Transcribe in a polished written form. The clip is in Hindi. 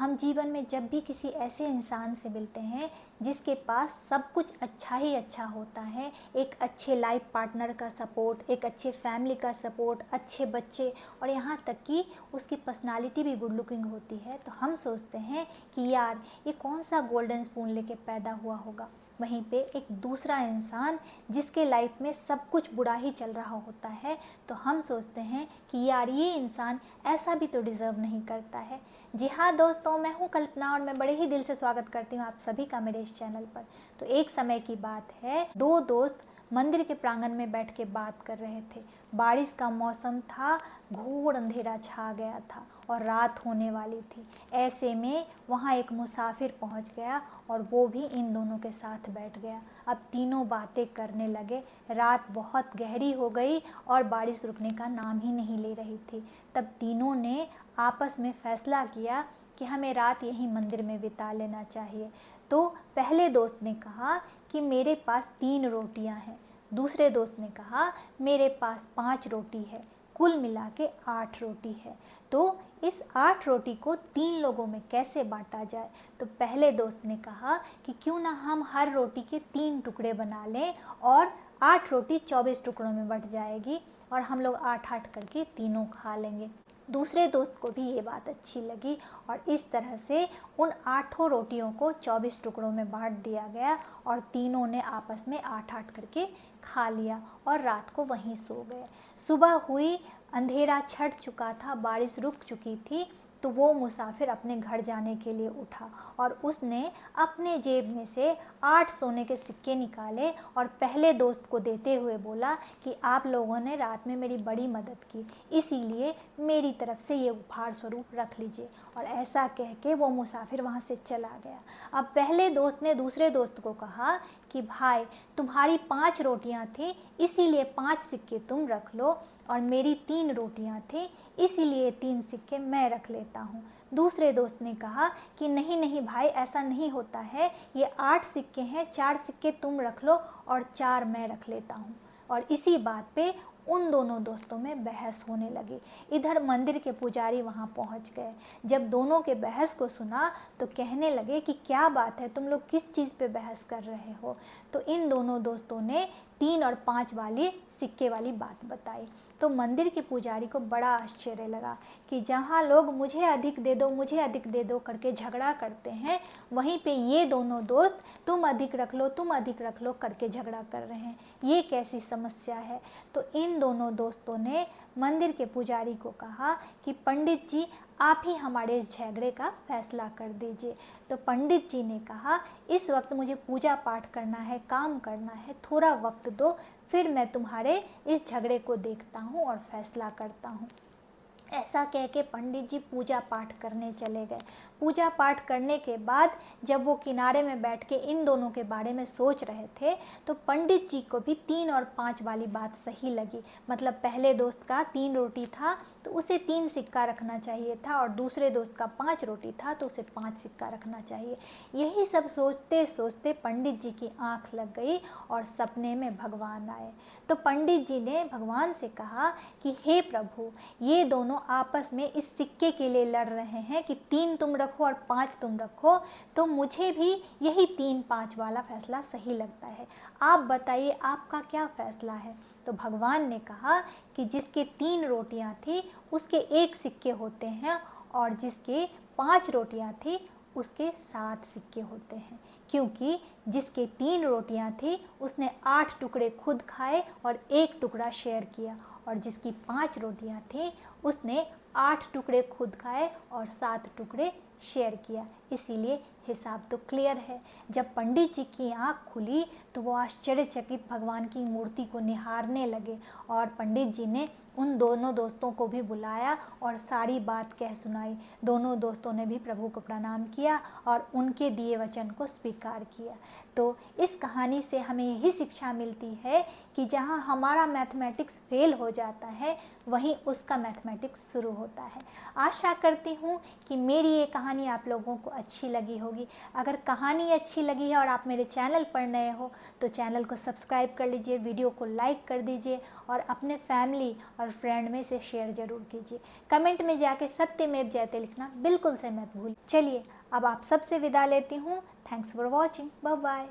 हम जीवन में जब भी किसी ऐसे इंसान से मिलते हैं जिसके पास सब कुछ अच्छा ही अच्छा होता है, एक अच्छे लाइफ पार्टनर का सपोर्ट, एक अच्छे फैमिली का सपोर्ट, अच्छे बच्चे और यहाँ तक कि उसकी पर्सनालिटी भी गुड लुकिंग होती है, तो हम सोचते हैं कि यार ये कौन सा गोल्डन स्पून लेके पैदा हुआ होगा। वहीं पे एक दूसरा इंसान जिसके लाइफ में सब कुछ बुरा ही चल रहा होता है, तो हम सोचते हैं कि यार ये इंसान ऐसा भी तो डिज़र्व नहीं करता है। जी हाँ दोस्तों, मैं हूँ कल्पना और मैं बड़े ही दिल से स्वागत करती हूँ आप सभी का मेरे इस चैनल पर। तो एक समय की बात है, दो दोस्त मंदिर के प्रांगण में बैठ के बात कर रहे थे। बारिश का मौसम था, घोर अंधेरा छा गया था और रात होने वाली थी। ऐसे में वहाँ एक मुसाफिर पहुँच गया और वो भी इन दोनों के साथ बैठ गया। अब तीनों बातें करने लगे। रात बहुत गहरी हो गई और बारिश रुकने का नाम ही नहीं ले रही थी। तब तीनों ने आपस में फैसला किया कि हमें रात यहीं मंदिर में बिता लेना चाहिए। तो पहले दोस्त ने कहा कि मेरे पास 3 रोटियां हैं। दूसरे दोस्त ने कहा मेरे पास 5 रोटी है। कुल मिला के 8 रोटी है। तो इस 8 रोटी को 3 लोगों में कैसे बांटा जाए? तो पहले दोस्त ने कहा कि क्यों ना हम हर रोटी के 3 टुकड़े बना लें और 8 रोटी 24 टुकड़ों में बंट जाएगी और हम लोग 8-8 करके तीनों खा लेंगे। दूसरे दोस्त को भी ये बात अच्छी लगी और इस तरह से उन 8 रोटियों को 24 टुकड़ों में बांट दिया गया और तीनों ने आपस में 8-8 करके खा लिया और रात को वहीं सो गए। सुबह हुई, अंधेरा छट चुका था, बारिश रुक चुकी थी। तो वो मुसाफिर अपने घर जाने के लिए उठा और उसने अपने जेब में से 8 सोने के सिक्के निकाले और पहले दोस्त को देते हुए बोला कि आप लोगों ने रात में मेरी बड़ी मदद की, इसीलिए मेरी तरफ से ये उपहार स्वरूप रख लीजिए। और ऐसा कह के वो मुसाफिर वहाँ से चला गया। अब पहले दोस्त ने दूसरे दोस्त को कहा कि भाई, तुम्हारी 5 रोटियाँ थी, इसीलिए 5 सिक्के तुम रख लो और मेरी 3 रोटियाँ थी, इसीलिए 3 सिक्के मैं रख लेता हूँ। दूसरे दोस्त ने कहा कि नहीं नहीं भाई, ऐसा नहीं होता है, ये 8 सिक्के हैं, 4 सिक्के तुम रख लो और 4 मैं रख लेता हूँ। और इसी बात पे उन दोनों दोस्तों में बहस होने लगी। इधर मंदिर के पुजारी वहाँ पहुँच गए। जब दोनों के बहस को सुना तो कहने लगे कि क्या बात है, तुम लोग किस चीज़ पे बहस कर रहे हो? तो इन दोनों दोस्तों ने 3 और 5 वाली सिक्के वाली बात बताई। तो मंदिर के पुजारी को बड़ा आश्चर्य लगा कि जहाँ लोग मुझे अधिक दे दो, मुझे अधिक दे दो करके झगड़ा करते हैं, वहीं पे ये दोनों दोस्त तुम अधिक रख लो, तुम अधिक रख लो करके झगड़ा कर रहे हैं। ये कैसी समस्या है? तो इन दोनों दोस्तों ने मंदिर के पुजारी को कहा कि पंडित जी, आप ही हमारे इस झगड़े का फैसला कर दीजिए। तो पंडित जी ने कहा, इस वक्त मुझे पूजा पाठ करना है, काम करना है, थोड़ा वक्त दो, फिर मैं तुम्हारे इस झगड़े को देखता हूँ और फैसला करता हूँ। ऐसा कह के पंडित जी पूजा पाठ करने चले गए। पूजा पाठ करने के बाद जब वो किनारे में बैठ के इन दोनों के बारे में सोच रहे थे, तो पंडित जी को भी 3 और 5 वाली बात सही लगी। मतलब पहले दोस्त का 3 रोटी था तो उसे 3 सिक्का रखना चाहिए था और दूसरे दोस्त का 5 रोटी था तो उसे 5 सिक्का रखना चाहिए। यही सब सोचते सोचते पंडित जी की आँख लग गई और सपने में भगवान आए। तो पंडित जी ने भगवान से कहा कि हे प्रभु, ये दोनों आपस में इस सिक्के के लिए लड़ रहे हैं कि 3 तुम रखो और 5 तुम रखो, तो मुझे भी यही 3-5 वाला फैसला सही लगता है। आप बताइए, आपका क्या फैसला है? तो भगवान ने कहा कि जिसके 3 रोटियां थी उसके 1 सिक्के होते हैं और जिसके 5 रोटियां थी उसके 7 सिक्के होते हैं, क्योंकि जिसके 3 रोटियां थी उसने 8 टुकड़े खुद खाए और 1 टुकड़ा शेयर किया, और जिसकी 5 रोटियां थी उसने 8 टुकड़े खुद खाए और 7 टुकड़े शेयर किया। इसीलिए हिसाब तो क्लियर है। जब पंडित जी की आँख खुली तो वो आश्चर्यचकित भगवान की मूर्ति को निहारने लगे और पंडित जी ने उन दोनों दोस्तों को भी बुलाया और सारी बात कह सुनाई। दोनों दोस्तों ने भी प्रभु को प्रणाम किया और उनके दिए वचन को स्वीकार किया। तो इस कहानी से हमें यही शिक्षा मिलती है कि जहाँ हमारा मैथमेटिक्स फेल हो जाता है वहीं उसका मैथमेटिक्स शुरू होता है। आशा करती हूँ कि मेरी ये कहानी आप लोगों को अच्छी लगी होगी। होगी। अगर कहानी अच्छी लगी है और आप मेरे चैनल पर नए हो तो चैनल को सब्सक्राइब कर लीजिए, वीडियो को लाइक कर दीजिए और अपने फैमिली और फ्रेंड में से शेयर ज़रूर कीजिए। कमेंट में जाके सत्यमेव जयते लिखना बिल्कुल से मत भूल। चलिए अब आप सबसे विदा लेती हूँ। Thanks for watching. Bye bye.